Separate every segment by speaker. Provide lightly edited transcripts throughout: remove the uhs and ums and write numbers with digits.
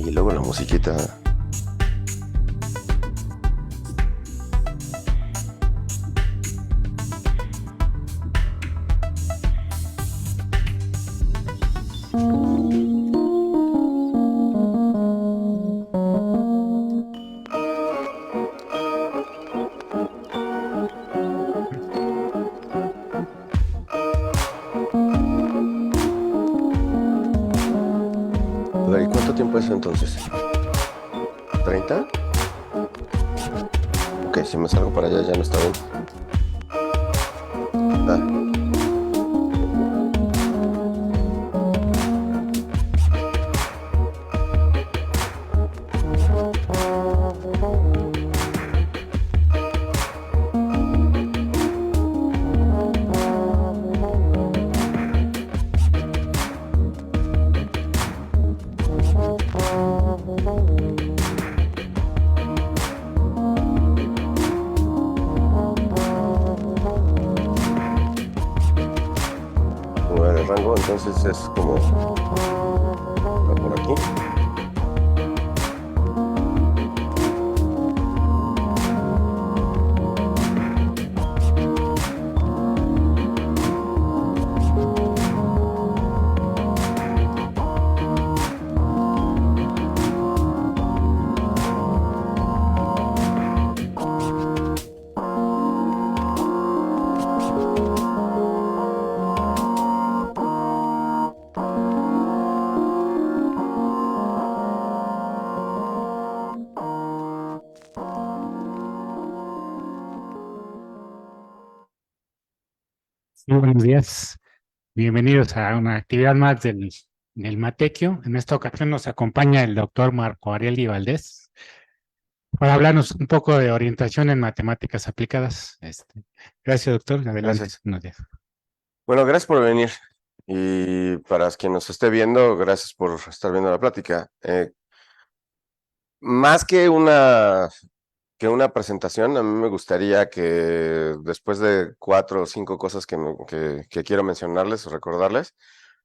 Speaker 1: Y luego la musiquita. A ver, ¿y cuánto tiempo es entonces? ¿30? Ok, si me salgo para allá ya no está bien. Ah. Mover el rango, entonces es como por aquí.
Speaker 2: Muy buenos días. Bienvenidos a una actividad más del Matequio. En esta ocasión nos acompaña el doctor Marco Ariel Valdés para hablarnos un poco de orientación en matemáticas aplicadas. Gracias, doctor. Adelante.
Speaker 1: Gracias.
Speaker 2: Buenos días.
Speaker 1: Bueno, gracias por venir. Y para quien nos esté viendo, gracias por estar viendo la plática. Más que una presentación, a mí me gustaría que después de 4 o 5 cosas que quiero mencionarles o recordarles,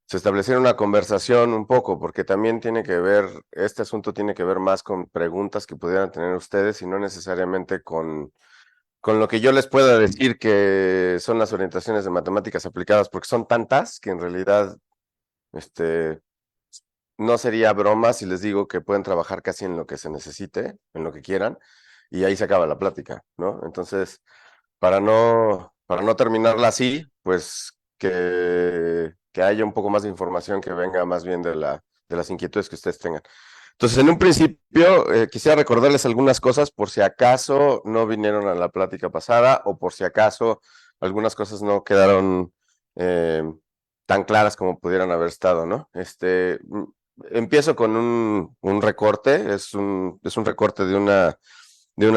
Speaker 1: se estableciera una conversación un poco, porque también tiene que ver, este asunto tiene que ver más con preguntas que pudieran tener ustedes y no necesariamente con lo que yo les pueda decir que son las orientaciones de matemáticas aplicadas, porque son tantas que en realidad no sería broma si les digo que pueden trabajar casi en lo que se necesite, en lo que quieran, y ahí se acaba la plática, ¿no? Entonces, para no terminarla así, pues que haya un poco más de información que venga más bien de las inquietudes que ustedes tengan. Entonces, en un principio, quisiera recordarles algunas cosas por si acaso no vinieron a la plática pasada o por si acaso algunas cosas no quedaron eh, tan claras como pudieran haber estado, ¿no? Empiezo con un recorte, es un recorte de una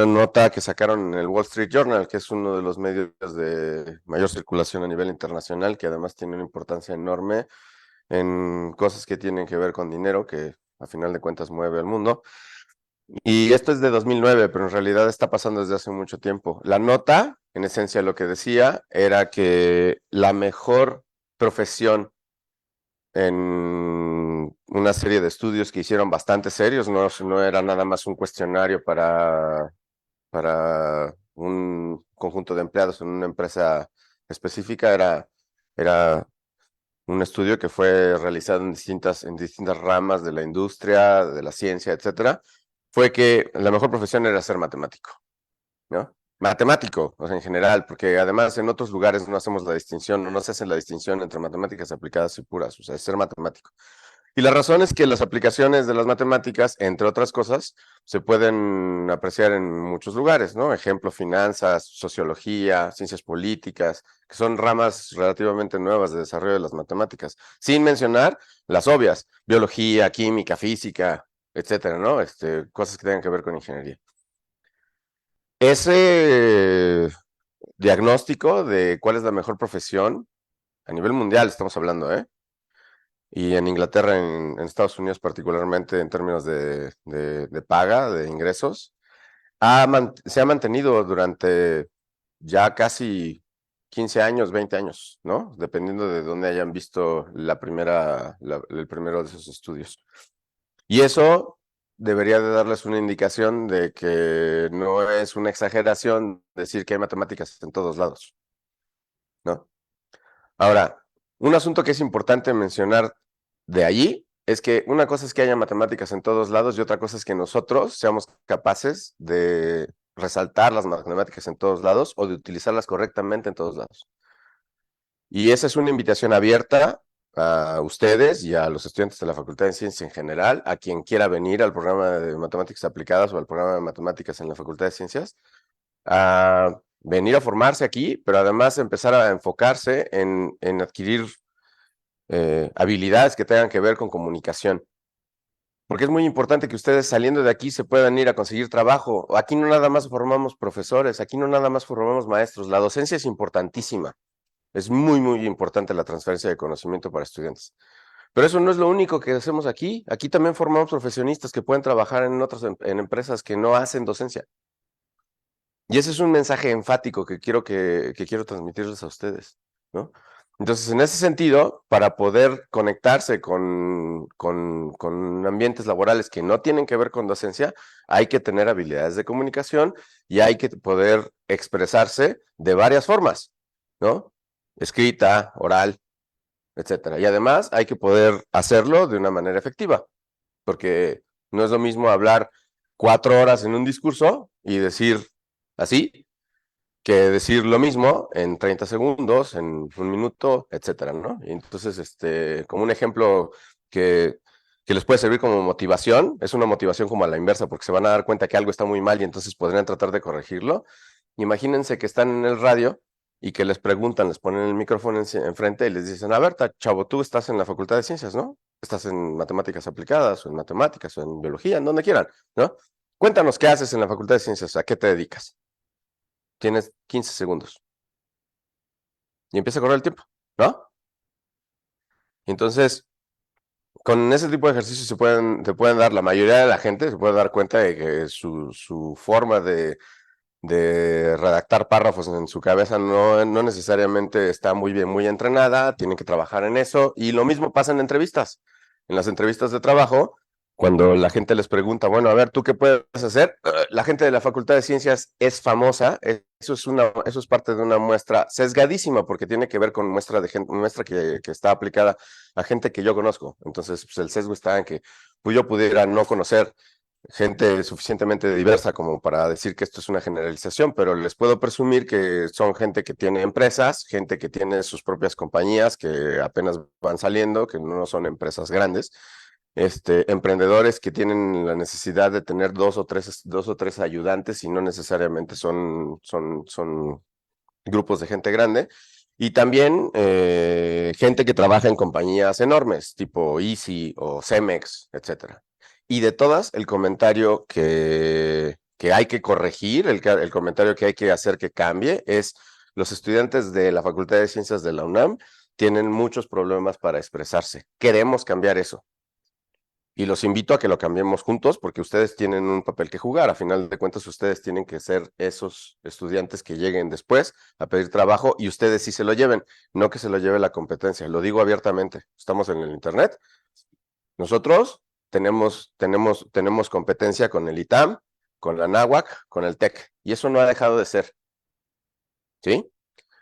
Speaker 1: nota que sacaron en el Wall Street Journal, que es uno de los medios de mayor circulación a nivel internacional, que además tiene una importancia enorme en cosas que tienen que ver con dinero, que a final de cuentas mueve al mundo. Y esto es de 2009, pero en realidad está pasando desde hace mucho tiempo. La nota, en esencia, lo que decía era que la mejor profesión en una serie de estudios que hicieron bastante serios, no era nada más un cuestionario para un conjunto de empleados en una empresa específica, era un estudio que fue realizado en distintas ramas de la industria, de la ciencia, etcétera, fue que la mejor profesión era ser matemático, ¿no? Matemático, o sea, en general, porque además en otros lugares no hacemos la distinción, no se hace la distinción entre matemáticas aplicadas y puras, o sea, es ser matemático. Y la razón es que las aplicaciones de las matemáticas, entre otras cosas, se pueden apreciar en muchos lugares, ¿no? Ejemplo, finanzas, sociología, ciencias políticas, que son ramas relativamente nuevas de desarrollo de las matemáticas, sin mencionar las obvias, biología, química, física, etcétera, ¿no? Cosas que tengan que ver con ingeniería. Ese diagnóstico de cuál es la mejor profesión, a nivel mundial estamos hablando, ¿eh? Y en Inglaterra, en Estados Unidos particularmente en términos de paga, de ingresos, se ha mantenido durante ya casi 15 años, 20 años, ¿no? Dependiendo de dónde hayan visto el primero de esos estudios. Y eso debería de darles una indicación de que no es una exageración decir que hay matemáticas en todos lados, ¿no? Ahora, un asunto que es importante mencionar de allí es que una cosa es que haya matemáticas en todos lados y otra cosa es que nosotros seamos capaces de resaltar las matemáticas en todos lados o de utilizarlas correctamente en todos lados. Y esa es una invitación abierta a ustedes y a los estudiantes de la Facultad de Ciencias en general, a quien quiera venir al programa de matemáticas aplicadas o al programa de matemáticas en la Facultad de Ciencias, a venir a formarse aquí, pero además empezar a enfocarse en adquirir habilidades que tengan que ver con comunicación. Porque es muy importante que ustedes saliendo de aquí se puedan ir a conseguir trabajo. Aquí no nada más formamos profesores, aquí no nada más formamos maestros. La docencia es importantísima. Es muy, muy importante la transferencia de conocimiento para estudiantes. Pero eso no es lo único que hacemos aquí. Aquí también formamos profesionistas que pueden trabajar en otras en empresas que no hacen docencia. Y ese es un mensaje enfático que quiero transmitirles a ustedes, ¿no? Entonces, en ese sentido, para poder conectarse con ambientes laborales que no tienen que ver con docencia, hay que tener habilidades de comunicación y hay que poder expresarse de varias formas, ¿no? Escrita, oral, etcétera. Y además hay que poder hacerlo de una manera efectiva, porque no es lo mismo hablar 4 horas en un discurso y decir así, que decir lo mismo en 30 segundos, en 1 minuto, etcétera, ¿no? Y entonces, como un ejemplo que, que les puede servir como motivación, es una motivación como a la inversa, porque se van a dar cuenta que algo está muy mal y entonces podrían tratar de corregirlo. Imagínense que están en el radio y que les preguntan, les ponen el micrófono enfrente y les dicen, a ver, chavo, tú estás en la Facultad de Ciencias, ¿no? Estás en matemáticas aplicadas, o en matemáticas, o en biología, en donde quieran, ¿no? Cuéntanos qué haces en la Facultad de Ciencias, ¿a qué te dedicas? Tienes 15 segundos. Y empieza a correr el tiempo, ¿no? Entonces, con ese tipo de ejercicios te pueden dar, la mayoría de la gente se puede dar cuenta de que su forma de redactar párrafos en su cabeza no necesariamente está muy bien, muy entrenada, tienen que trabajar en eso, y lo mismo pasa en entrevistas. En las entrevistas de trabajo, cuando la gente les pregunta, bueno, a ver, ¿tú qué puedes hacer? La gente de la Facultad de Ciencias es famosa, eso es parte de una muestra sesgadísima, porque tiene que ver con muestra de gente, muestra que está aplicada a gente que yo conozco. Entonces, pues el sesgo está en que pues, yo pudiera no conocer gente suficientemente diversa como para decir que esto es una generalización, pero les puedo presumir que son gente que tiene empresas, gente que tiene sus propias compañías que apenas van saliendo, que no son empresas grandes, emprendedores que tienen la necesidad de tener dos o tres ayudantes y no necesariamente son grupos de gente grande. Y también gente que trabaja en compañías enormes, tipo Easy o Cemex, etcétera. Y de todas, el comentario que hay que corregir, el comentario que hay que hacer que cambie, es los estudiantes de la Facultad de Ciencias de la UNAM tienen muchos problemas para expresarse. Queremos cambiar eso. Y los invito a que lo cambiemos juntos porque ustedes tienen un papel que jugar. A final de cuentas, ustedes tienen que ser esos estudiantes que lleguen después a pedir trabajo y ustedes sí se lo lleven, no que se lo lleve la competencia. Lo digo abiertamente. Estamos en el Internet. Nosotros tenemos competencia con el ITAM, con la NAWAC, con el TEC. Y eso no ha dejado de ser. ¿Sí?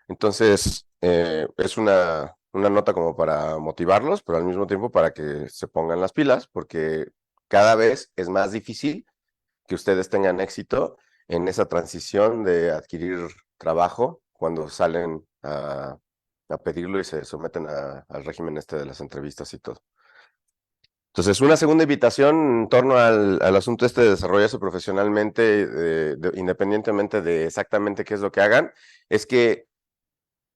Speaker 1: Entonces, es una nota como para motivarlos, pero al mismo tiempo para que se pongan las pilas, porque cada vez es más difícil que ustedes tengan éxito en esa transición de adquirir trabajo cuando salen a pedirlo y se someten al régimen de las entrevistas y todo. Entonces, una segunda invitación en torno al asunto de desarrollarse profesionalmente, independientemente de exactamente qué es lo que hagan, es que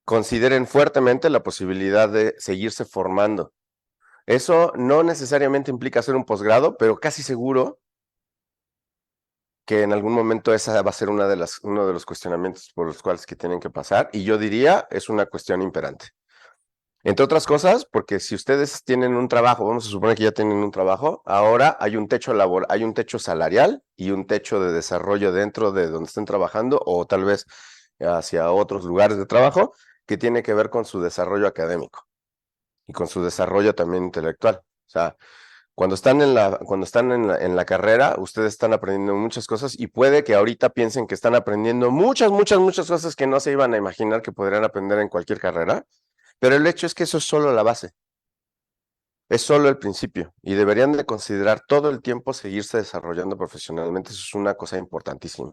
Speaker 1: consideren fuertemente la posibilidad de seguirse formando. Eso no necesariamente implica hacer un posgrado, pero casi seguro que en algún momento esa va a ser uno de los cuestionamientos por los cuales que tienen que pasar, y yo diría es una cuestión imperante. Entre otras cosas, porque si ustedes tienen un trabajo, vamos a suponer que ya tienen un trabajo, ahora hay un techo hay un techo salarial y un techo de desarrollo dentro de donde estén trabajando, o tal vez hacia otros lugares de trabajo, que tiene que ver con su desarrollo académico y con su desarrollo también intelectual. O sea, cuando están en la carrera, ustedes están aprendiendo muchas cosas y puede que ahorita piensen que están aprendiendo muchas cosas que no se iban a imaginar que podrían aprender en cualquier carrera, pero el hecho es que eso es solo la base. Es solo el principio y deberían de considerar todo el tiempo seguirse desarrollando profesionalmente. Eso es una cosa importantísima.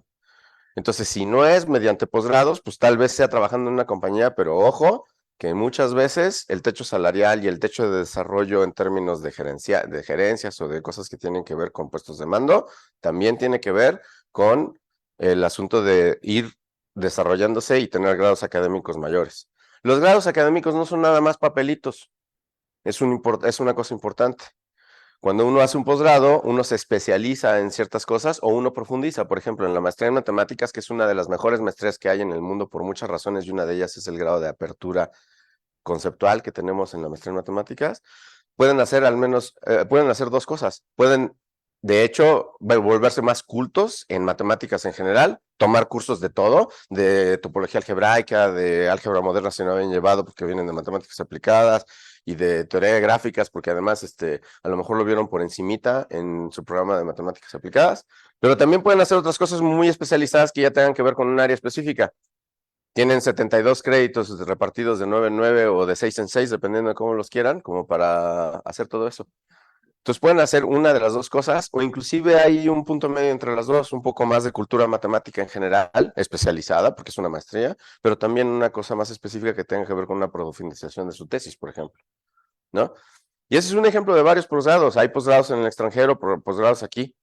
Speaker 1: Entonces, si no es mediante posgrados, pues tal vez sea trabajando en una compañía, pero ojo, que muchas veces el techo salarial y el techo de desarrollo en términos de gerencias o de cosas que tienen que ver con puestos de mando, también tiene que ver con el asunto de ir desarrollándose y tener grados académicos mayores. Los grados académicos no son nada más papelitos, es una cosa importante. Cuando uno hace un posgrado, uno se especializa en ciertas cosas o uno profundiza. Por ejemplo, en la maestría en matemáticas, que es una de las mejores maestrías que hay en el mundo por muchas razones, y una de ellas es el grado de apertura conceptual que tenemos en la maestría en matemáticas, pueden hacer pueden hacer dos cosas. Pueden, de hecho, volverse más cultos en matemáticas en general, tomar cursos de todo, de topología algebraica, de álgebra moderna si no habían llevado porque vienen de matemáticas aplicadas, y de teoría de gráficas, porque además a lo mejor lo vieron por encimita en su programa de matemáticas aplicadas, pero también pueden hacer otras cosas muy especializadas que ya tengan que ver con un área específica. Tienen 72 créditos repartidos de 9 en 9 o de 6 en 6, dependiendo de cómo los quieran, como para hacer todo eso. Entonces pueden hacer una de las dos cosas, o inclusive hay un punto medio entre las dos, un poco más de cultura matemática en general, especializada, porque es una maestría, pero también una cosa más específica que tenga que ver con una profundización de su tesis, por ejemplo, ¿no? Y ese es un ejemplo de varios posgrados. Hay posgrados en el extranjero, posgrados aquí.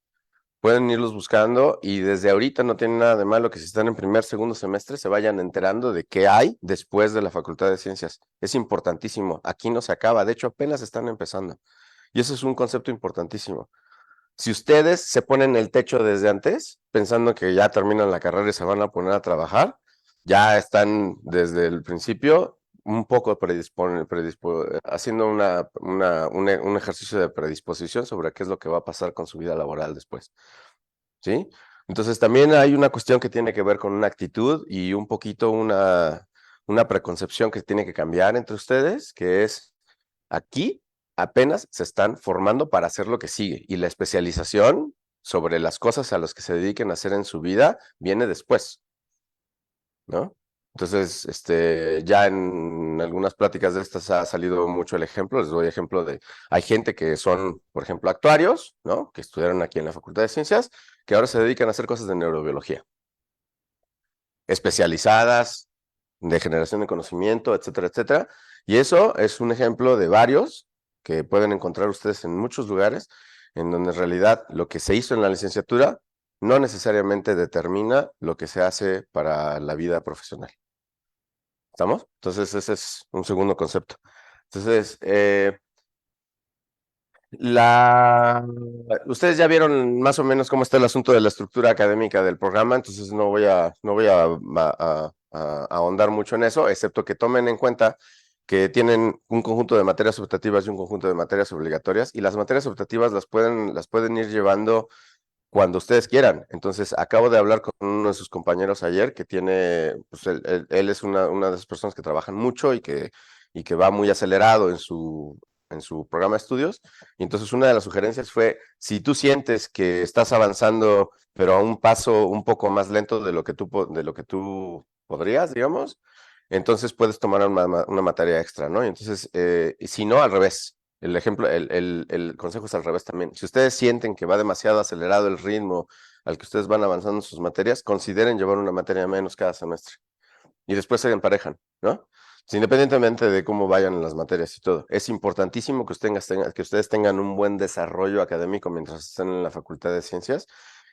Speaker 1: Pueden irlos buscando y desde ahorita no tiene nada de malo que si están en primer, segundo semestre se vayan enterando de qué hay después de la Facultad de Ciencias. Es importantísimo. Aquí no se acaba. De hecho, apenas están empezando. Y eso es un concepto importantísimo. Si ustedes se ponen el techo desde antes, pensando que ya terminan la carrera y se van a poner a trabajar, ya están desde el principio un poco haciendo un ejercicio de predisposición sobre qué es lo que va a pasar con su vida laboral después. ¿Sí? Entonces también hay una cuestión que tiene que ver con una actitud y un poquito una preconcepción que tiene que cambiar entre ustedes, que es aquí apenas se están formando para hacer lo que sigue y la especialización sobre las cosas a las que se dediquen a hacer en su vida viene después, ¿no? Entonces, ya en algunas pláticas de estas ha salido mucho el ejemplo, les doy ejemplo hay gente que son, por ejemplo, actuarios, ¿no? Que estudiaron aquí en la Facultad de Ciencias, que ahora se dedican a hacer cosas de neurobiología, especializadas, de generación de conocimiento, etcétera, etcétera. Y eso es un ejemplo de varios que pueden encontrar ustedes en muchos lugares, en donde en realidad lo que se hizo en la licenciatura no necesariamente determina lo que se hace para la vida profesional. ¿Estamos? Entonces, ese es un segundo concepto. Entonces, ustedes ya vieron más o menos cómo está el asunto de la estructura académica del programa, entonces no voy a ahondar mucho en eso, excepto que tomen en cuenta que tienen un conjunto de materias optativas y un conjunto de materias obligatorias, y las materias optativas las pueden ir llevando cuando ustedes quieran. Entonces, acabo de hablar con uno de sus compañeros ayer que tiene, pues él es una de esas personas que trabajan mucho y que va muy acelerado en su programa de estudios. Y entonces una de las sugerencias fue, si tú sientes que estás avanzando, pero a un paso un poco más lento de lo que tú podrías, digamos, entonces puedes tomar una materia extra, ¿no? Y entonces, y si no, al revés. El consejo es al revés también. Si ustedes sienten que va demasiado acelerado el ritmo al que ustedes van avanzando en sus materias, consideren llevar una materia menos cada semestre. Y después se emparejan, ¿no? Independientemente de cómo vayan en las materias y todo. Es importantísimo que ustedes tengan un buen desarrollo académico mientras estén en la Facultad de Ciencias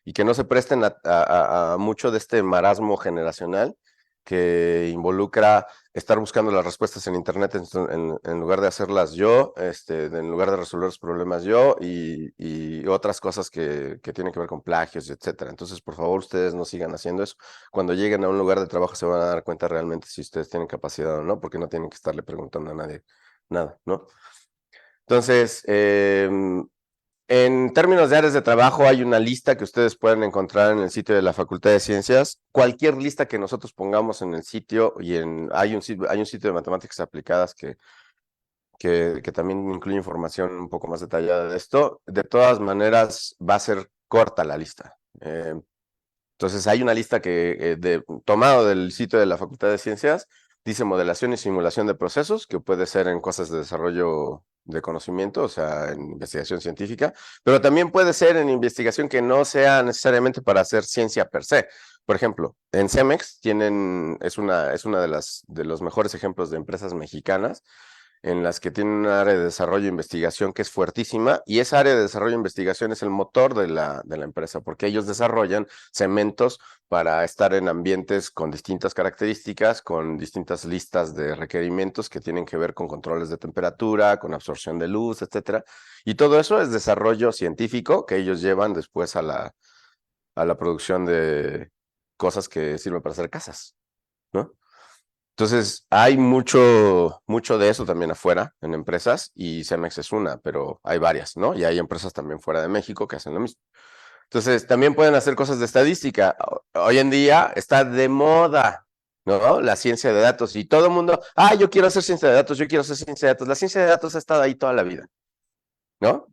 Speaker 1: y que no se presten a mucho de este marasmo generacional que involucra estar buscando las respuestas en internet en lugar de hacerlas yo, en lugar de resolver los problemas yo y otras cosas que tienen que ver con plagios, etcétera. Entonces, por favor, ustedes no sigan haciendo eso. Cuando lleguen a un lugar de trabajo se van a dar cuenta realmente si ustedes tienen capacidad o no, porque no tienen que estarle preguntando a nadie nada, ¿no? Entonces, en términos de áreas de trabajo, hay una lista que ustedes pueden encontrar en el sitio de la Facultad de Ciencias. Cualquier lista que nosotros pongamos en el sitio, hay un sitio de matemáticas aplicadas que que también incluye información un poco más detallada de esto. De todas maneras, va a ser corta la lista. Entonces, hay una lista tomado del sitio de la Facultad de Ciencias, dice modelación y simulación de procesos, que puede ser en cosas de desarrollo de conocimiento, o sea, en investigación científica, pero también puede ser en investigación que no sea necesariamente para hacer ciencia per se. Por ejemplo, en Cemex es una de los mejores ejemplos de empresas mexicanas en las que tienen un área de desarrollo e investigación que es fuertísima, y esa área de desarrollo e investigación es el motor de la empresa, porque ellos desarrollan cementos para estar en ambientes con distintas características, con distintas listas de requerimientos que tienen que ver con controles de temperatura, con absorción de luz, etcétera. Y todo eso es desarrollo científico que ellos llevan después a la producción de cosas que sirven para hacer casas, ¿no? Entonces, hay mucho de eso también afuera en empresas, y Cemex es una, pero hay varias, ¿no? Y hay empresas también fuera de México que hacen lo mismo. Entonces, también pueden hacer cosas de estadística. Hoy en día está de moda, ¿no? La ciencia de datos, y todo el mundo, yo quiero hacer ciencia de datos, yo quiero hacer ciencia de datos. La ciencia de datos ha estado ahí toda la vida, ¿no?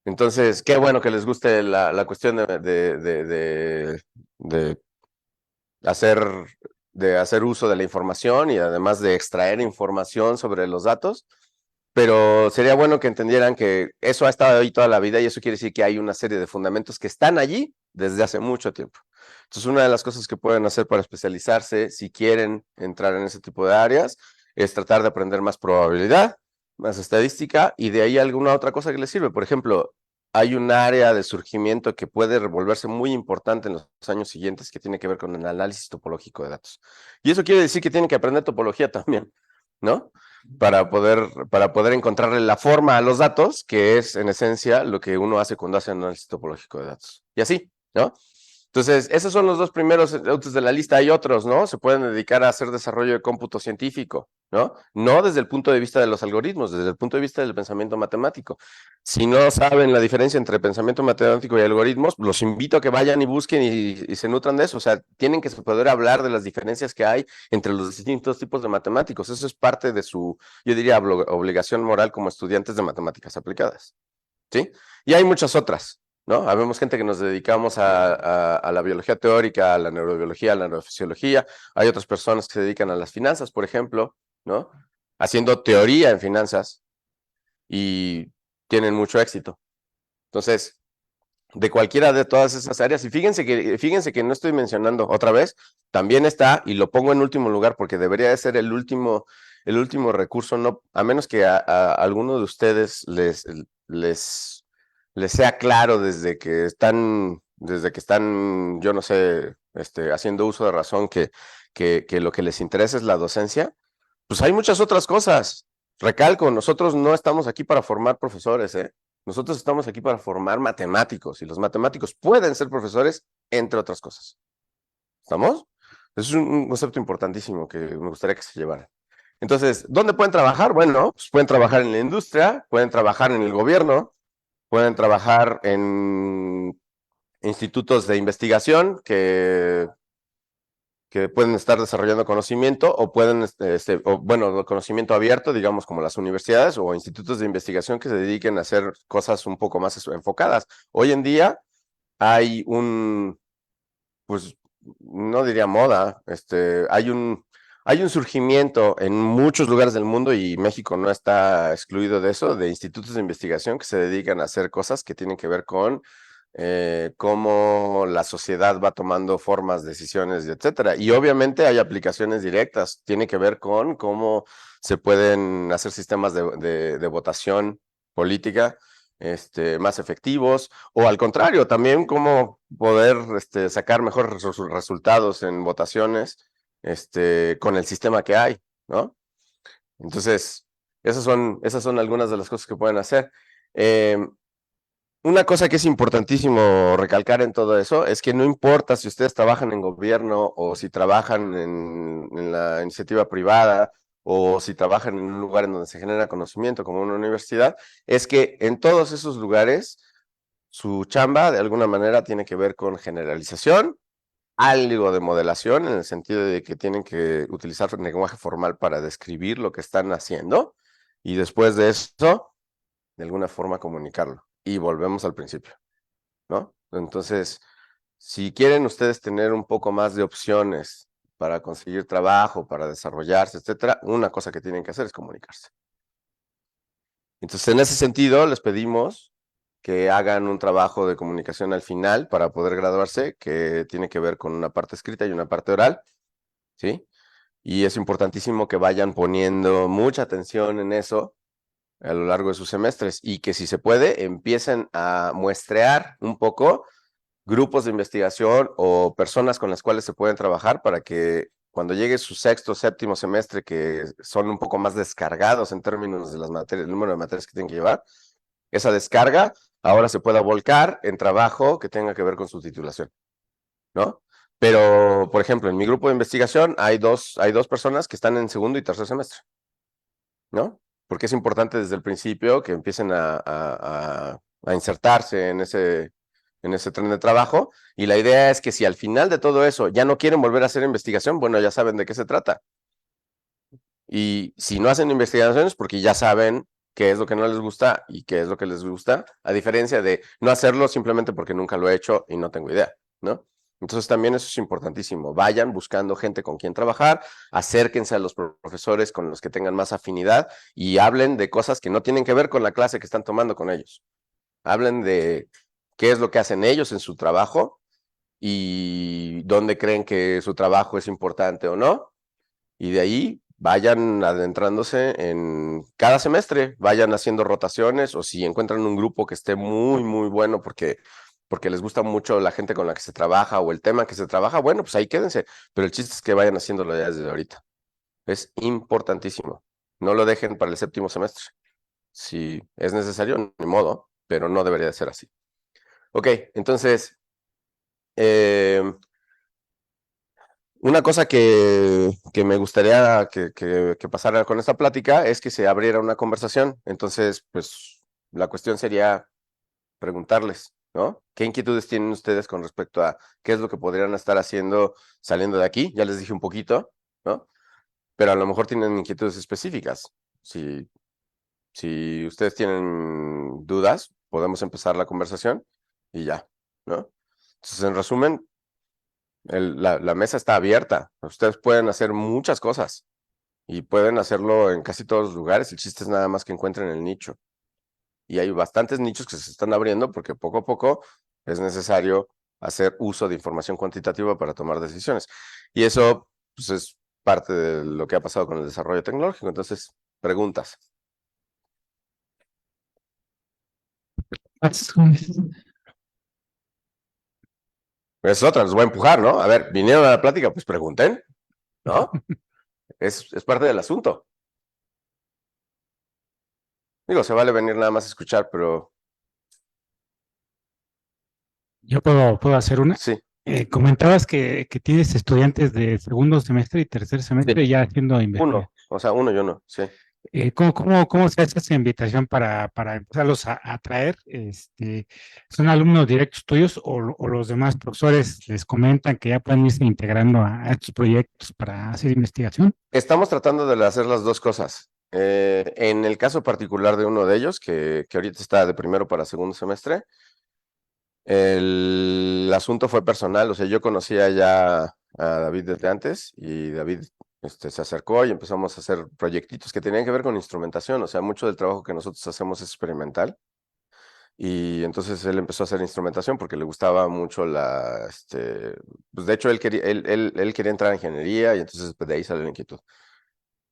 Speaker 1: Entonces, qué bueno que les guste la cuestión de hacer, de hacer uso de la información y además de extraer información sobre los datos, pero sería bueno que entendieran que eso ha estado ahí toda la vida, y eso quiere decir que hay una serie de fundamentos que están allí desde hace mucho tiempo. Entonces, una de las cosas que pueden hacer para especializarse, si quieren entrar en ese tipo de áreas, es tratar de aprender más probabilidad, más estadística, y de ahí alguna otra cosa que les sirve. Por ejemplo, hay un área de surgimiento que puede volverse muy importante en los años siguientes, que tiene que ver con el análisis topológico de datos. Y eso quiere decir que tienen que aprender topología también, ¿no? Para poder encontrarle la forma a los datos, que es en esencia lo que uno hace cuando hace análisis topológico de datos. Y así, ¿no? Entonces, esos son los dos primeros autos de la lista. Hay otros, ¿no? Se pueden dedicar a hacer desarrollo de cómputo científico, ¿no? No desde el punto de vista de los algoritmos, desde el punto de vista del pensamiento matemático. Si no saben la diferencia entre pensamiento matemático y algoritmos, los invito a que vayan y busquen y se nutran de eso. O sea, tienen que poder hablar de las diferencias que hay entre los distintos tipos de matemáticos. Eso es parte de su, yo diría, obligación moral como estudiantes de matemáticas aplicadas, ¿sí? Y hay muchas otras, ¿no? Habemos gente que nos dedicamos a la biología teórica, a la neurobiología, a la neurofisiología. Hay otras personas que se dedican a las finanzas, por ejemplo, ¿no? Haciendo teoría en finanzas, y tienen mucho éxito. Entonces, de cualquiera de todas esas áreas, y fíjense que no estoy mencionando otra vez, también está, y lo pongo en último lugar porque debería de ser el último recurso, no, a menos que a alguno de ustedes les sea claro desde que están, yo no sé, haciendo uso de razón, que lo que les interesa es la docencia. Pues hay muchas otras cosas. Recalco, nosotros no estamos aquí para formar profesores, ¿eh? Nosotros estamos aquí para formar matemáticos, y los matemáticos pueden ser profesores, entre otras cosas. ¿Estamos? Eso es un concepto importantísimo que me gustaría que se llevara. Entonces, ¿dónde pueden trabajar? Bueno, pues pueden trabajar en la industria, pueden trabajar en el gobierno, pueden trabajar en institutos de investigación que pueden estar desarrollando conocimiento, o pueden, bueno, conocimiento abierto, digamos, como las universidades o institutos de investigación que se dediquen a hacer cosas un poco más enfocadas. Hoy en día hay pues, no diría moda, hay un surgimiento en muchos lugares del mundo, y México no está excluido de eso, de institutos de investigación que se dedican a hacer cosas que tienen que ver con cómo la sociedad va tomando formas, decisiones, etcétera. Y obviamente hay aplicaciones directas, tiene que ver con cómo se pueden hacer sistemas de votación política más efectivos, o al contrario, también cómo poder sacar mejores resultados en votaciones con el sistema que hay, ¿no? Entonces, esas son algunas de las cosas que pueden hacer. Una cosa que es importantísimo recalcar en todo eso es que no importa si ustedes trabajan en gobierno, o si trabajan en la iniciativa privada, o si trabajan en un lugar en donde se genera conocimiento como una universidad, es que en todos esos lugares su chamba de alguna manera tiene que ver con generalización, algo de modelación, en el sentido de que tienen que utilizar lenguaje formal para describir lo que están haciendo, y después de eso, de alguna forma comunicarlo. Y volvemos al principio, ¿no? Entonces, si quieren ustedes tener un poco más de opciones para conseguir trabajo, para desarrollarse, etcétera, una cosa que tienen que hacer es comunicarse. Entonces, en ese sentido, les pedimos que hagan un trabajo de comunicación al final para poder graduarse, que tiene que ver con una parte escrita y una parte oral, ¿sí? Y es importantísimo que vayan poniendo mucha atención en eso a lo largo de sus semestres y que si se puede empiecen a muestrear un poco grupos de investigación o personas con las cuales se pueden trabajar para que cuando llegue su sexto, séptimo semestre, que son un poco más descargados en términos de las materias, el número de materias que tienen que llevar, esa descarga ahora se pueda volcar en trabajo que tenga que ver con su titulación, ¿no? Pero, por ejemplo, en mi grupo de investigación hay dos personas que están en segundo y tercer semestre, ¿no? Porque es importante desde el principio que empiecen a insertarse en ese tren de trabajo. Y la idea es que si al final de todo eso ya no quieren volver a hacer investigación, bueno, ya saben de qué se trata. Y si no hacen investigaciones, porque ya saben qué es lo que no les gusta y qué es lo que les gusta, a diferencia de no hacerlo simplemente porque nunca lo he hecho y no tengo idea, ¿no? Entonces también eso es importantísimo. Vayan buscando gente con quien trabajar, acérquense a los profesores con los que tengan más afinidad y hablen de cosas que no tienen que ver con la clase que están tomando con ellos. Hablen de qué es lo que hacen ellos en su trabajo y dónde creen que su trabajo es importante o no. Y de ahí vayan adentrándose en cada semestre, vayan haciendo rotaciones o si encuentran un grupo que esté muy, muy bueno porque les gusta mucho la gente con la que se trabaja o el tema que se trabaja, bueno, pues ahí quédense. Pero el chiste es que vayan haciéndolo ya desde ahorita. Es importantísimo. No lo dejen para el séptimo semestre. Si es necesario, ni modo, pero no debería de ser así. Ok, entonces, una cosa que me gustaría que pasara con esta plática es que se abriera una conversación. Entonces, pues, la cuestión sería preguntarles, ¿no? ¿Qué inquietudes tienen ustedes con respecto a qué es lo que podrían estar haciendo saliendo de aquí? Ya les dije un poquito, ¿no? Pero a lo mejor tienen inquietudes específicas. Si ustedes tienen dudas, podemos empezar la conversación y ya, ¿no? Entonces, en resumen, la mesa está abierta. Ustedes pueden hacer muchas cosas y pueden hacerlo en casi todos los lugares. El chiste es nada más que encuentren el nicho. Y hay bastantes nichos que se están abriendo porque poco a poco es necesario hacer uso de información cuantitativa para tomar decisiones. Y eso, pues, es parte de lo que ha pasado con el desarrollo tecnológico. Entonces, preguntas. Es otra, los voy a empujar, ¿no? A ver, vinieron a la plática, pues pregunten, ¿no? Es parte del asunto. Digo, se vale venir nada más a escuchar, pero
Speaker 2: Yo puedo hacer una.
Speaker 1: sí,
Speaker 2: Comentabas que tienes estudiantes de segundo semestre y tercer semestre
Speaker 1: sí,
Speaker 2: ya haciendo investigación.
Speaker 1: uno y uno, sí.
Speaker 2: ¿Cómo se hace esa invitación para empezarlos a traer? ¿Son alumnos directos tuyos o los demás profesores les comentan que ya pueden irse integrando a estos proyectos para hacer investigación?
Speaker 1: Estamos tratando de hacer las dos cosas. En el caso particular de uno de ellos, que ahorita está de primero para segundo semestre, el asunto fue personal, o sea, yo conocía ya a David desde antes y David se acercó y empezamos a hacer proyectitos que tenían que ver con instrumentación, o sea, mucho del trabajo que nosotros hacemos es experimental. Y entonces él empezó a hacer instrumentación porque le gustaba mucho pues de hecho él quería entrar a ingeniería y entonces pues, de ahí salió la inquietud.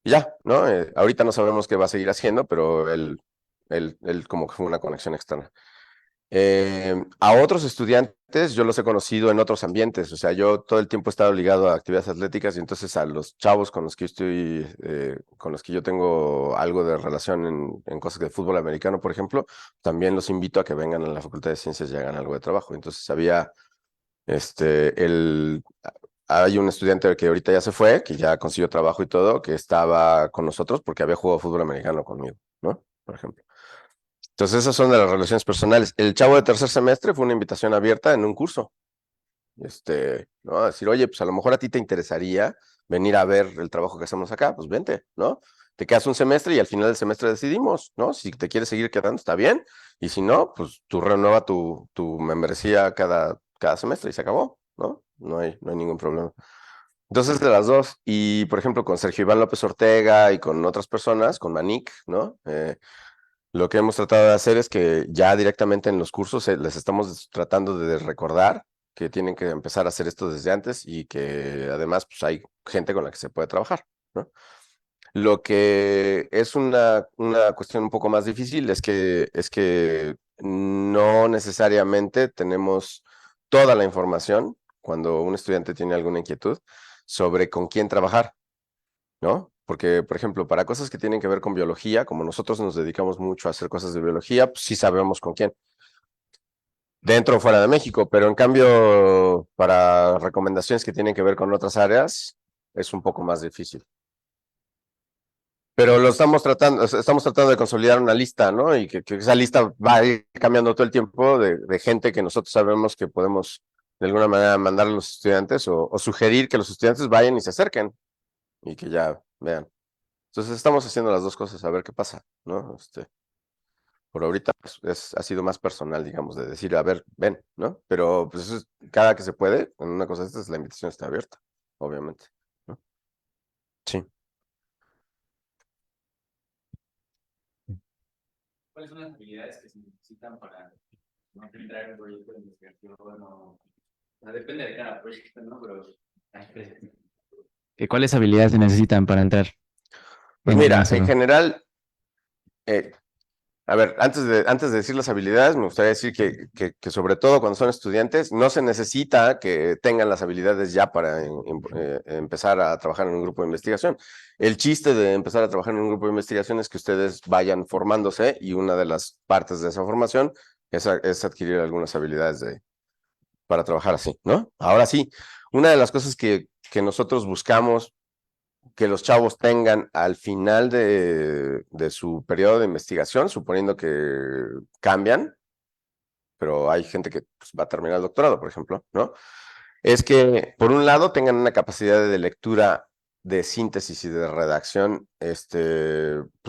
Speaker 1: Y ya, ¿no? Ahorita no sabemos qué va a seguir haciendo, pero él como que fue una conexión externa. A otros estudiantes yo los he conocido en otros ambientes, o sea, yo todo el tiempo he estado ligado a actividades atléticas y entonces a los chavos con los que con los que yo tengo algo de relación en cosas de fútbol americano, por ejemplo, también los invito a que vengan a la Facultad de Ciencias y hagan algo de trabajo. Entonces este, el, hay un estudiante que ahorita ya se fue, que ya consiguió trabajo y todo, que estaba con nosotros porque había jugado fútbol americano conmigo, ¿no? Por ejemplo. Entonces, esas son de las relaciones personales. El chavo de tercer semestre fue una invitación abierta en un curso. ¿No? A decir, oye, pues a lo mejor a ti te interesaría venir a ver el trabajo que hacemos acá, pues vente, ¿no? te quedas un semestre y al final del semestre decidimos, ¿no? Si te quieres seguir quedando, está bien, y si no, pues tú renueva tu membresía cada semestre y se acabó, ¿no? No hay ningún problema. Entonces, de las dos, y por ejemplo, con Sergio Iván López Ortega y con otras personas, con Manik, ¿no? Lo que hemos tratado de hacer es que ya directamente en los cursos les estamos tratando de recordar que tienen que empezar a hacer esto desde antes y que además pues, hay gente con la que se puede trabajar, ¿no? Lo que es una cuestión un poco más difícil es que no necesariamente tenemos toda la información cuando un estudiante tiene alguna inquietud sobre con quién trabajar, ¿no? Porque, por ejemplo, para cosas que tienen que ver con biología, como nosotros nos dedicamos mucho a hacer cosas de biología, pues sí sabemos con quién, dentro o fuera de México, pero en cambio, para recomendaciones que tienen que ver con otras áreas, es un poco más difícil. Pero lo estamos tratando de consolidar una lista, ¿no? Y que esa lista va a ir cambiando todo el tiempo de gente que nosotros sabemos que podemos de alguna manera mandar a los estudiantes o sugerir que los estudiantes vayan y se acerquen y que ya vean. Entonces estamos haciendo las dos cosas, a ver qué pasa, ¿no? Por ahorita pues, ha sido más personal, digamos, de decir, a ver, ven, ¿no? Pero pues eso es, cada que se puede, en una cosa de estas, la invitación está abierta, obviamente, ¿no? Sí.
Speaker 3: ¿Cuáles son las habilidades que se necesitan para no entrar en un proyecto de investigación? O sea, depende de cada proyecto, ¿no? Pero ¿cuáles habilidades se necesitan para entrar
Speaker 1: Pues
Speaker 3: en
Speaker 1: mira, en
Speaker 3: hacerlo?
Speaker 1: general, a ver, antes de decir las habilidades, me gustaría decir que sobre todo cuando son estudiantes, no se necesita que tengan las habilidades ya para empezar a trabajar en un grupo de investigación. El chiste de empezar a trabajar en un grupo de investigación es que ustedes vayan formándose y una de las partes de esa formación es adquirir algunas habilidades para trabajar así, ¿no? Ahora sí, una de las cosas que nosotros buscamos que los chavos tengan al final de su periodo de investigación, suponiendo que cambian, pero hay gente que pues, va a terminar el doctorado, por ejemplo, ¿no? Es que, por un lado, tengan una capacidad de lectura, de síntesis y de redacción pues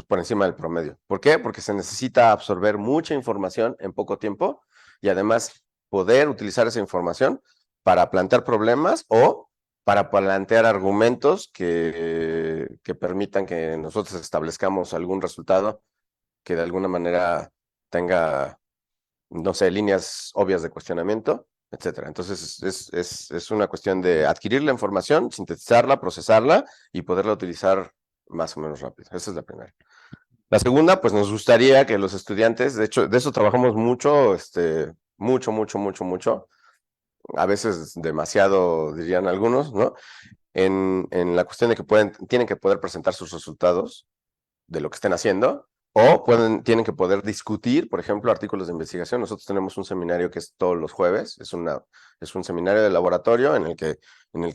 Speaker 1: por encima del promedio. ¿Por qué? Porque se necesita absorber mucha información en poco tiempo y además poder utilizar esa información para plantear problemas o para plantear argumentos que permitan que nosotros establezcamos algún resultado que de alguna manera tenga, no sé, líneas obvias de cuestionamiento, etcétera. Entonces, es una cuestión de adquirir la información, sintetizarla, procesarla y poderla utilizar más o menos rápido. Esa es la primera. La segunda, pues nos gustaría que los estudiantes, de hecho, de eso trabajamos mucho, mucho, a veces demasiado, dirían algunos, ¿no? En la cuestión de que tienen que poder presentar sus resultados de lo que estén haciendo, o tienen que poder discutir, por ejemplo, artículos de investigación. Nosotros tenemos un seminario que es todos los jueves, es un seminario de laboratorio en el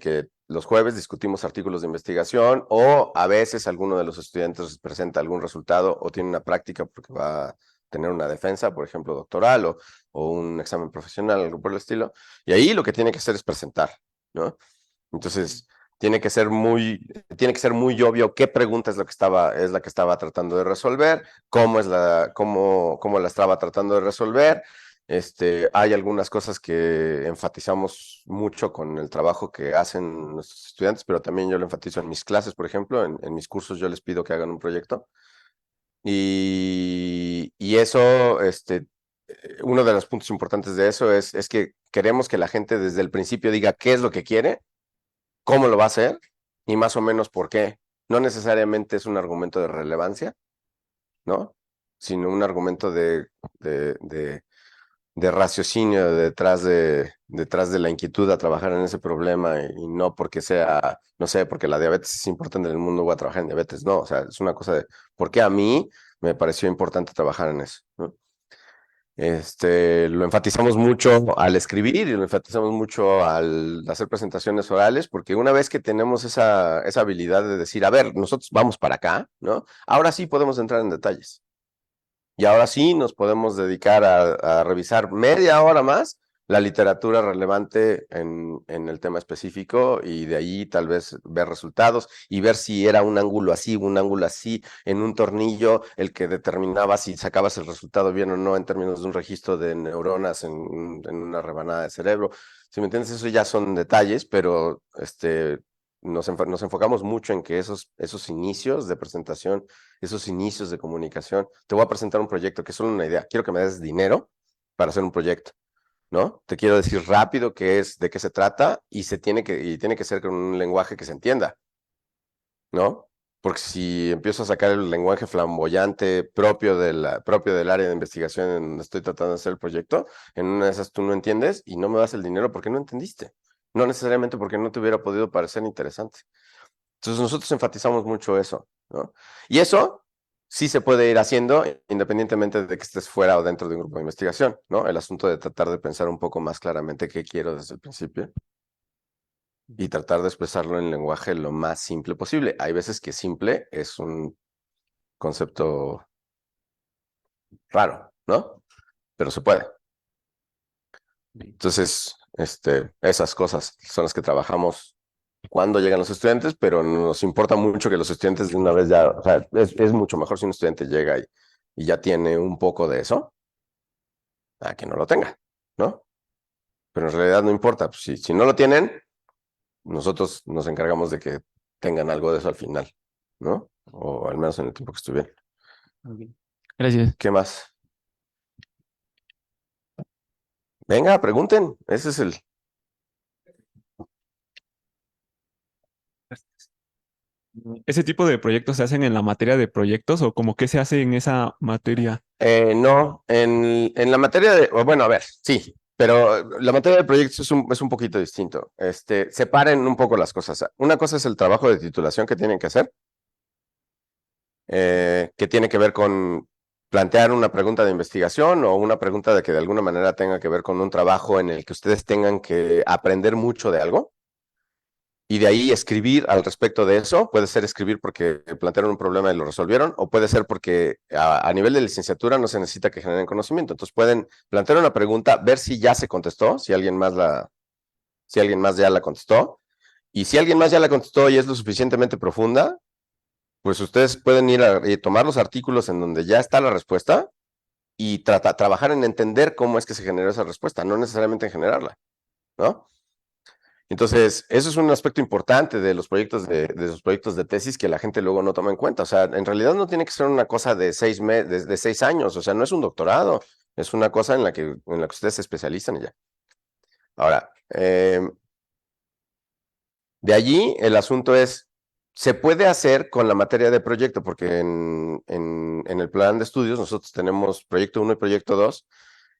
Speaker 1: que los jueves discutimos artículos de investigación, o a veces alguno de los estudiantes presenta algún resultado o tiene una práctica porque va a tener una defensa, por ejemplo, doctoral o un examen profesional, algo por el estilo. Y ahí lo que tiene que hacer es presentar, ¿no? Entonces, tiene que ser muy obvio qué pregunta es la que estaba tratando de resolver, cómo la estaba tratando de resolver. Hay algunas cosas que enfatizamos mucho con el trabajo que hacen nuestros estudiantes, pero también yo lo enfatizo en mis clases, por ejemplo, en mis cursos yo les pido que hagan un proyecto. Y eso, uno de los puntos importantes de eso es que queremos que la gente desde el principio diga qué es lo que quiere, cómo lo va a hacer y más o menos por qué. No necesariamente es un argumento de relevancia, ¿no? Sino un argumento de, de, de raciocinio detrás de la inquietud a trabajar en ese problema y no porque sea, no sé, porque la diabetes es importante en el mundo, voy a trabajar en diabetes. No, o sea, es una cosa de por qué a mí me pareció importante trabajar en eso, ¿no? Lo enfatizamos mucho al escribir y lo enfatizamos mucho al hacer presentaciones orales, porque una vez que tenemos esa habilidad de decir, a ver, nosotros vamos para acá, ¿no? Ahora sí podemos entrar en detalles. Y ahora sí nos podemos dedicar a revisar media hora más la literatura relevante en el tema específico y de ahí tal vez ver resultados y ver si era un ángulo así, en un tornillo, el que determinaba si sacabas el resultado bien o no en términos de un registro de neuronas en una rebanada de cerebro. Si me entiendes, eso ya son detalles, pero nos enfocamos mucho en que esos inicios de presentación, esos inicios de comunicación, te voy a presentar un proyecto que es solo una idea, quiero que me des dinero para hacer un proyecto, ¿no? Te quiero decir rápido qué es, de qué se trata y tiene que ser con un lenguaje que se entienda, ¿no? Porque si empiezo a sacar el lenguaje flamboyante propio del área de investigación en donde estoy tratando de hacer el proyecto, en una de esas tú no entiendes y no me das el dinero porque no entendiste. No necesariamente porque no te hubiera podido parecer interesante. Entonces nosotros enfatizamos mucho eso, ¿no? Y eso sí se puede ir haciendo independientemente de que estés fuera o dentro de un grupo de investigación, ¿no? El asunto de tratar de pensar un poco más claramente qué quiero desde el principio y tratar de expresarlo en lenguaje lo más simple posible. Hay veces que simple es un concepto raro, ¿no? Pero se puede. Entonces, esas cosas son las que trabajamos cuando llegan los estudiantes, pero nos importa mucho que los estudiantes de una vez ya, o sea, es mucho mejor si un estudiante llega y ya tiene un poco de eso, a que no lo tenga, ¿no? Pero en realidad no importa, pues, si no lo tienen, nosotros nos encargamos de que tengan algo de eso al final, ¿no? O al menos en el tiempo que estuvieron.
Speaker 4: Okay. Gracias.
Speaker 1: ¿Qué más? Venga, pregunten, ese es el...
Speaker 4: ¿Ese tipo de proyectos se hacen en la materia de proyectos o como que se hace en esa materia?
Speaker 1: No, en la materia de, bueno, a ver, sí, pero la materia de proyectos es un poquito distinto. Separen un poco las cosas. Una cosa es el trabajo de titulación que tienen que hacer, que tiene que ver con plantear una pregunta de investigación o una pregunta de que de alguna manera tenga que ver con un trabajo en el que ustedes tengan que aprender mucho de algo. Y de ahí escribir al respecto de eso. Puede ser escribir porque plantearon un problema y lo resolvieron, o puede ser porque a nivel de licenciatura no se necesita que generen conocimiento. Entonces pueden plantear una pregunta, ver si ya se contestó, si alguien más ya la contestó. Y si alguien más ya la contestó y es lo suficientemente profunda, pues ustedes pueden ir a tomar los artículos en donde ya está la respuesta y trabajar en entender cómo es que se generó esa respuesta, no necesariamente en generarla, ¿no? Entonces, eso es un aspecto importante de los proyectos de los proyectos de tesis que la gente luego no toma en cuenta. O sea, en realidad no tiene que ser una cosa de 6 años, o sea, no es un doctorado, es una cosa en la que ustedes se especializan y ya. Ahora, de allí el asunto es, se puede hacer con la materia de proyecto, porque en el plan de estudios nosotros tenemos proyecto 1 y proyecto 2,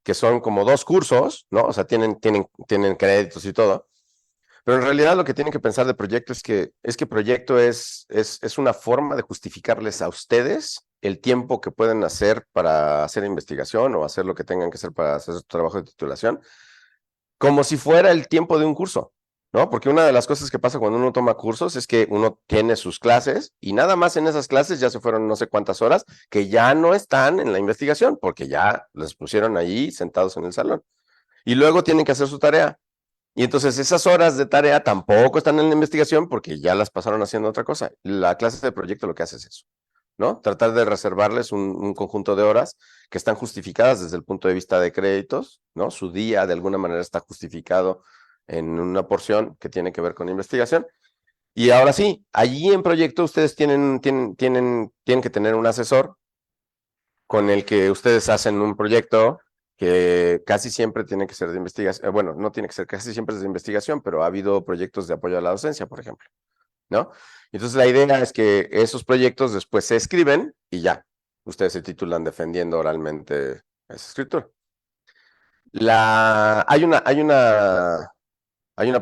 Speaker 1: que son como 2 cursos, ¿no? O sea, tienen créditos y todo. Pero en realidad lo que tienen que pensar de proyecto es que proyecto es una forma de justificarles a ustedes el tiempo que pueden hacer para hacer investigación o hacer lo que tengan que hacer para hacer su trabajo de titulación, como si fuera el tiempo de un curso, ¿no? Porque una de las cosas que pasa cuando uno toma cursos es que uno tiene sus clases y nada más en esas clases ya se fueron no sé cuántas horas que ya no están en la investigación porque ya les pusieron ahí sentados en el salón. Y luego tienen que hacer su tarea. Y entonces esas horas de tarea tampoco están en la investigación porque ya las pasaron haciendo otra cosa. La clase de proyecto lo que hace es eso, ¿no? Tratar de reservarles un conjunto de horas que están justificadas desde el punto de vista de créditos, ¿no? Su día de alguna manera está justificado en una porción que tiene que ver con investigación. Y ahora sí, allí en proyecto ustedes tienen que tener un asesor con el que ustedes hacen un proyecto que casi siempre tiene que ser de investigación, bueno, no tiene que ser casi siempre es de investigación, pero ha habido proyectos de apoyo a la docencia, por ejemplo, ¿no? Entonces la idea es que esos proyectos después se escriben y ya, ustedes se titulan defendiendo oralmente esa escritura. Hay una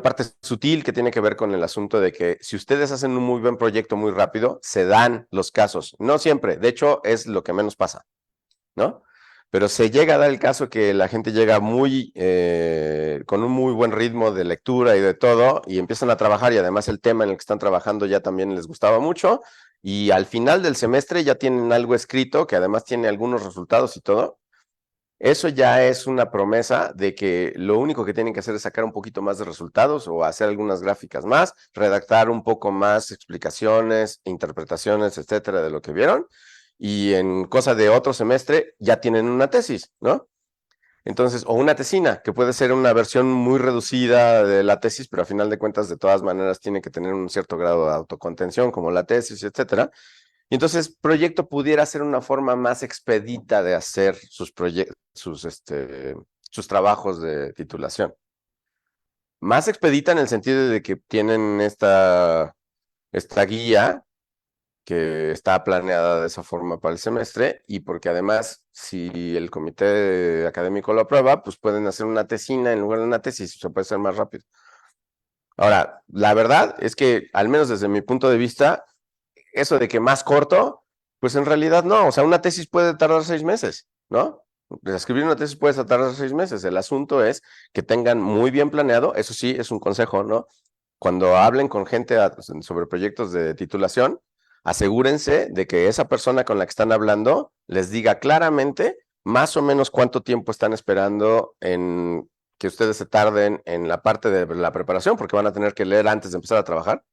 Speaker 1: parte sutil que tiene que ver con el asunto de que si ustedes hacen un muy buen proyecto muy rápido, se dan los casos, no siempre, de hecho es lo que menos pasa, ¿no? Pero se llega a dar el caso que la gente llega con un muy buen ritmo de lectura y de todo, y empiezan a trabajar, y además el tema en el que están trabajando ya también les gustaba mucho, y al final del semestre ya tienen algo escrito, que además tiene algunos resultados y todo. eso ya es una promesa de que lo único que tienen que hacer es sacar un poquito más de resultados o hacer algunas gráficas más, redactar un poco más explicaciones, interpretaciones, etcétera, de lo que vieron, y en cosa de otro semestre ya tienen una tesis, ¿no? Entonces, o una tesina, que puede ser una versión muy reducida de la tesis, pero a final de cuentas, de todas maneras, tiene que tener un cierto grado de autocontención, como la tesis, etcétera. Y entonces, proyecto pudiera ser una forma más expedita de hacer sus trabajos de titulación. Más expedita en el sentido de que tienen esta guía que está planeada de esa forma para el semestre, y porque además, si el comité académico lo aprueba, pues pueden hacer una tesina en lugar de una tesis, se puede hacer más rápido. Ahora, la verdad es que, al menos desde mi punto de vista, eso de que más corto, pues en realidad no, o sea, una tesis puede tardar 6 meses, ¿no? Escribir una tesis puede tardar 6 meses, el asunto es que tengan muy bien planeado, eso sí, es un consejo, ¿no? Cuando hablen con gente sobre proyectos de titulación, asegúrense de que esa persona con la que están hablando les diga claramente más o menos cuánto tiempo están esperando en que ustedes se tarden en la parte de la preparación, porque van a tener que leer antes de empezar a trabajar.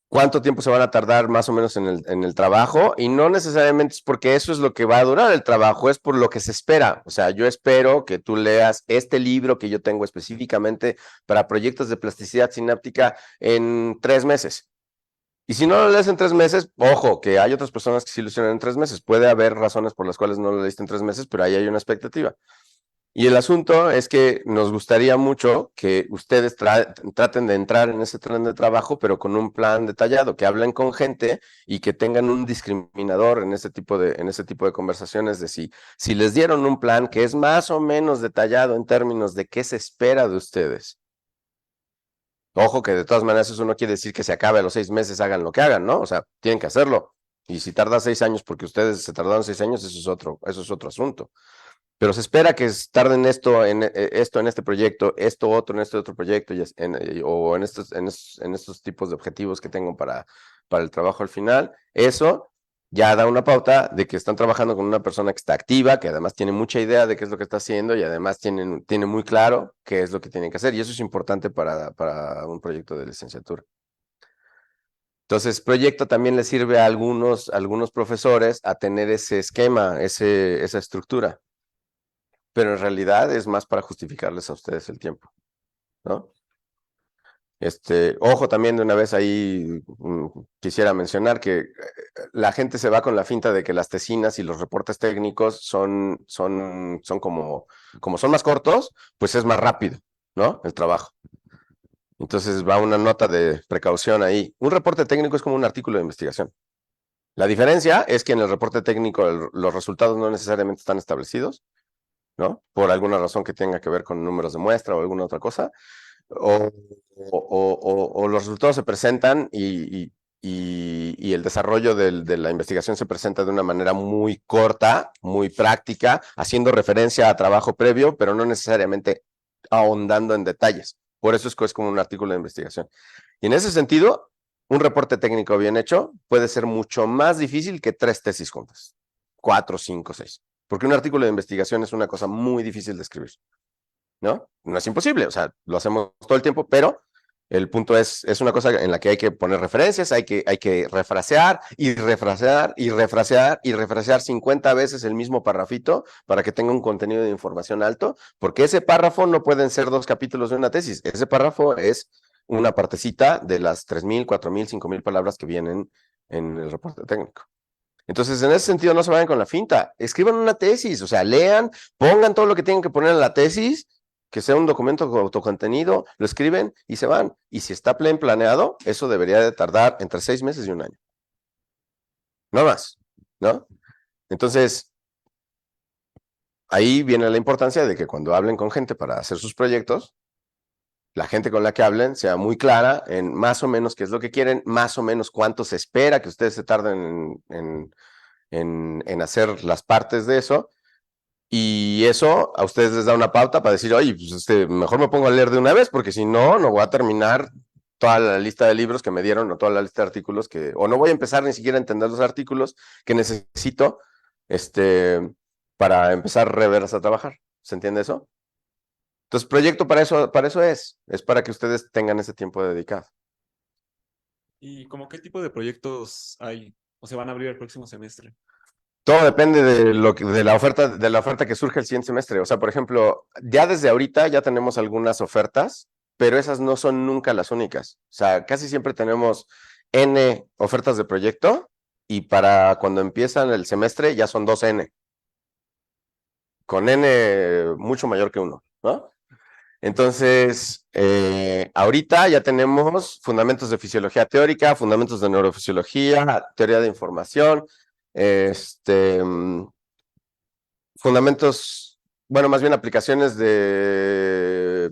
Speaker 1: Cuánto tiempo se van a tardar más o menos en el trabajo, y no necesariamente es porque eso es lo que va a durar el trabajo, es por lo que se espera. O sea, yo espero que tú leas este libro que yo tengo específicamente para proyectos de plasticidad sináptica en 3 meses. Y si no lo lees en 3 meses, ojo, que hay otras personas que sí lo hicieron en 3 meses. Puede haber razones por las cuales no lo leíste en 3 meses, pero ahí hay una expectativa. Y el asunto es que nos gustaría mucho que ustedes traten de entrar en ese tren de trabajo, pero con un plan detallado, que hablen con gente y que tengan un discriminador en ese tipo de conversaciones, de si les dieron un plan que es más o menos detallado en términos de qué se espera de ustedes. Ojo, que de todas maneras eso no quiere decir que se acabe a los 6 meses, hagan lo que hagan, ¿no? O sea, tienen que hacerlo. Y si tarda 6 años porque ustedes se tardaron 6 años, eso es otro asunto. Pero se espera que tarden esto en este proyecto, esto otro en este otro proyecto, o en estos tipos de objetivos que tengo para el trabajo al final. Eso ya da una pauta de que están trabajando con una persona que está activa, que además tiene mucha idea de qué es lo que está haciendo, y además tiene muy claro qué es lo que tienen que hacer. Y eso es importante para un proyecto de licenciatura. Entonces, proyecto también le sirve a algunos profesores a tener ese esquema, esa estructura, pero en realidad es más para justificarles a ustedes el tiempo, ¿no? Ojo, también de una vez ahí quisiera mencionar que la gente se va con la finta de que las tesinas y los reportes técnicos son como son más cortos, pues es más rápido, ¿no? El trabajo. Entonces va una nota de precaución ahí. Un reporte técnico es como un artículo de investigación. La diferencia es que en el reporte técnico los resultados no necesariamente están establecidos, ¿no? Por alguna razón que tenga que ver con números de muestra o alguna otra cosa, o los resultados se presentan y el desarrollo de la investigación se presenta de una manera muy corta, muy práctica, haciendo referencia a trabajo previo, pero no necesariamente ahondando en detalles. Por eso es como un artículo de investigación. Y en ese sentido, un reporte técnico bien hecho puede ser mucho más difícil que 3 tesis juntas, 4, 5, 6. Porque un artículo de investigación es una cosa muy difícil de escribir, ¿no? No es imposible, o sea, lo hacemos todo el tiempo, pero el punto es una cosa en la que hay que poner referencias, hay que refrasear y refrasear y refrasear y refrasear 50 veces el mismo parrafito para que tenga un contenido de información alto, porque ese párrafo no pueden ser 2 capítulos de una tesis, ese párrafo es una partecita de las 3,000, 4,000, 5,000 palabras que vienen en el reporte técnico. Entonces, en ese sentido, no se vayan con la finta, escriban una tesis, o sea, lean, pongan todo lo que tienen que poner en la tesis, que sea un documento autocontenido, lo escriben y se van. Y si está planeado, eso debería de tardar entre 6 meses y 1 año. No más, ¿no? Entonces, ahí viene la importancia de que cuando hablen con gente para hacer sus proyectos, la gente con la que hablen sea muy clara en más o menos qué es lo que quieren, más o menos cuánto se espera que ustedes se tarden en hacer las partes de eso, y eso a ustedes les da una pauta para decir, oye, pues mejor me pongo a leer de una vez, porque si no, no voy a terminar toda la lista de libros que me dieron, o toda la lista de artículos o no voy a empezar ni siquiera a entender los artículos que necesito, para empezar reversa a trabajar. ¿Se entiende eso? Entonces, proyecto para eso es para que ustedes tengan ese tiempo dedicado.
Speaker 4: ¿Y como qué tipo de proyectos hay o se van a abrir el próximo semestre?
Speaker 1: Todo depende de la oferta que surge el siguiente semestre. O sea, por ejemplo, ya desde ahorita ya tenemos algunas ofertas, pero esas no son nunca las únicas. O sea, casi siempre tenemos N ofertas de proyecto y para cuando empiezan el semestre ya son 2N. Con N mucho mayor que 1, ¿no? Entonces, ahorita ya tenemos fundamentos de fisiología teórica, fundamentos de neurofisiología, teoría de información, fundamentos, bueno, más bien aplicaciones de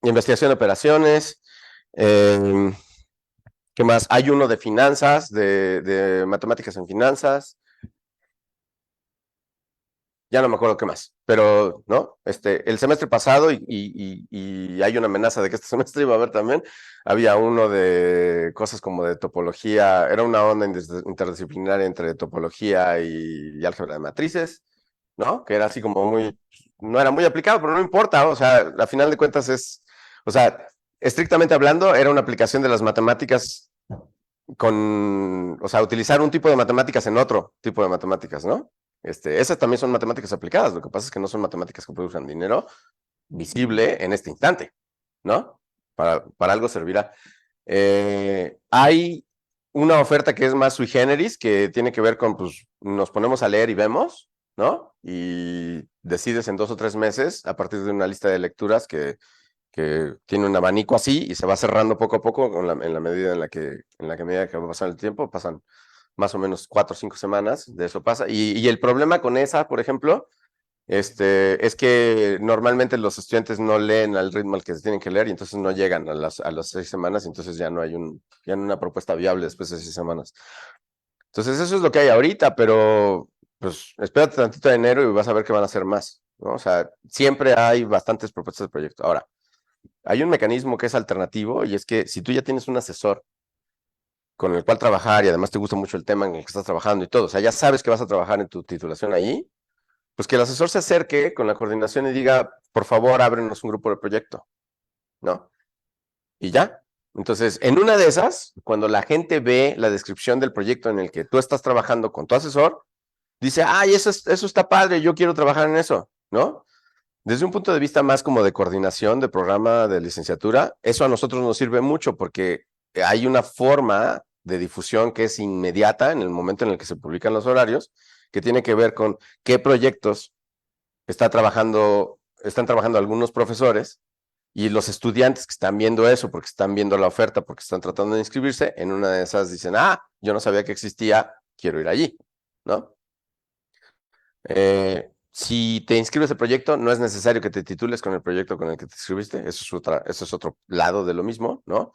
Speaker 1: investigación de operaciones. ¿Qué más? Hay uno de finanzas, de matemáticas en finanzas. Ya no me acuerdo qué más, pero, ¿no? El semestre pasado, y hay una amenaza de que este semestre iba a haber también, había uno de cosas como de topología, era una onda interdisciplinaria entre topología y álgebra de matrices, ¿no? Que era así como no era muy aplicado, pero no importa, o sea, a final de cuentas o sea, estrictamente hablando, era una aplicación de las matemáticas o sea, utilizar un tipo de matemáticas en otro tipo de matemáticas, ¿no? Esas también son matemáticas aplicadas, lo que pasa es que no son matemáticas que produzcan dinero visible en este instante, ¿no? Para algo servirá. Hay una oferta que es más sui generis, que tiene que ver con, pues, nos ponemos a leer y vemos, ¿no? Y decides en 2 o 3 meses, a partir de una lista de lecturas que tiene un abanico así y se va cerrando poco a poco en la medida en la que medida que va pasando el tiempo, pasan más o menos 4 o 5 semanas, de eso pasa. Y el problema con esa, por ejemplo, es que normalmente los estudiantes no leen al ritmo al que se tienen que leer y entonces no llegan a las 6 semanas y entonces ya no hay una propuesta viable después de 6 semanas. Entonces eso es lo que hay ahorita, pero pues espérate tantito de enero y vas a ver que van a hacer más, ¿no? O sea, siempre hay bastantes propuestas de proyecto. Ahora, hay un mecanismo que es alternativo y es que si tú ya tienes un asesor con el cual trabajar y además te gusta mucho el tema en el que estás trabajando y todo, o sea, ya sabes que vas a trabajar en tu titulación ahí, pues que el asesor se acerque con la coordinación y diga, por favor, ábrenos un grupo de proyecto, ¿no? Y ya. Entonces, en una de esas, cuando la gente ve la descripción del proyecto en el que tú estás trabajando con tu asesor, dice, ay, eso está padre, yo quiero trabajar en eso, ¿no? Desde un punto de vista más como de coordinación de programa de licenciatura, eso a nosotros nos sirve mucho porque hay una forma de difusión que es inmediata en el momento en el que se publican los horarios, que tiene que ver con qué proyectos están trabajando algunos profesores y los estudiantes que están viendo eso, porque están viendo la oferta, porque están tratando de inscribirse, en una de esas dicen, yo no sabía que existía, quiero ir allí, ¿no? Si te inscribes al proyecto, no es necesario que te titules con el proyecto con el que te inscribiste, eso es otro lado de lo mismo, ¿no?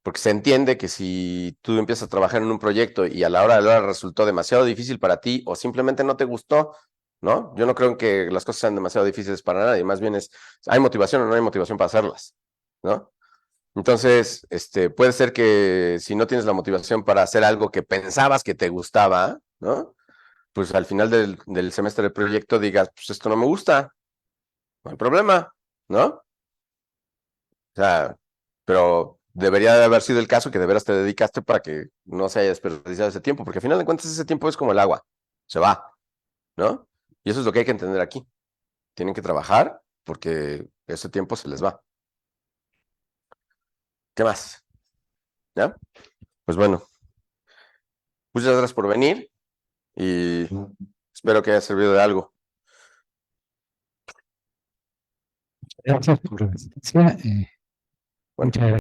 Speaker 1: Porque se entiende que si tú empiezas a trabajar en un proyecto y a la hora de la hora resultó demasiado difícil para ti o simplemente no te gustó, ¿no? Yo no creo que las cosas sean demasiado difíciles para nadie, más bien ¿hay motivación o no hay motivación para hacerlas, ¿no? Entonces, puede ser que si no tienes la motivación para hacer algo que pensabas que te gustaba, ¿no? Pues al final del semestre del proyecto digas, pues esto no me gusta, no hay problema, ¿no? O sea, pero debería de haber sido el caso que de veras te dedicaste para que no se haya desperdiciado ese tiempo, porque al final de cuentas ese tiempo es como el agua, se va, ¿no? Y eso es lo que hay que entender aquí. Tienen que trabajar porque ese tiempo se les va. ¿Qué más? ¿Ya? Pues bueno, muchas gracias por venir y espero que haya servido de algo.
Speaker 2: Gracias por la asistencia.
Speaker 1: Bueno.
Speaker 2: Muchas gracias.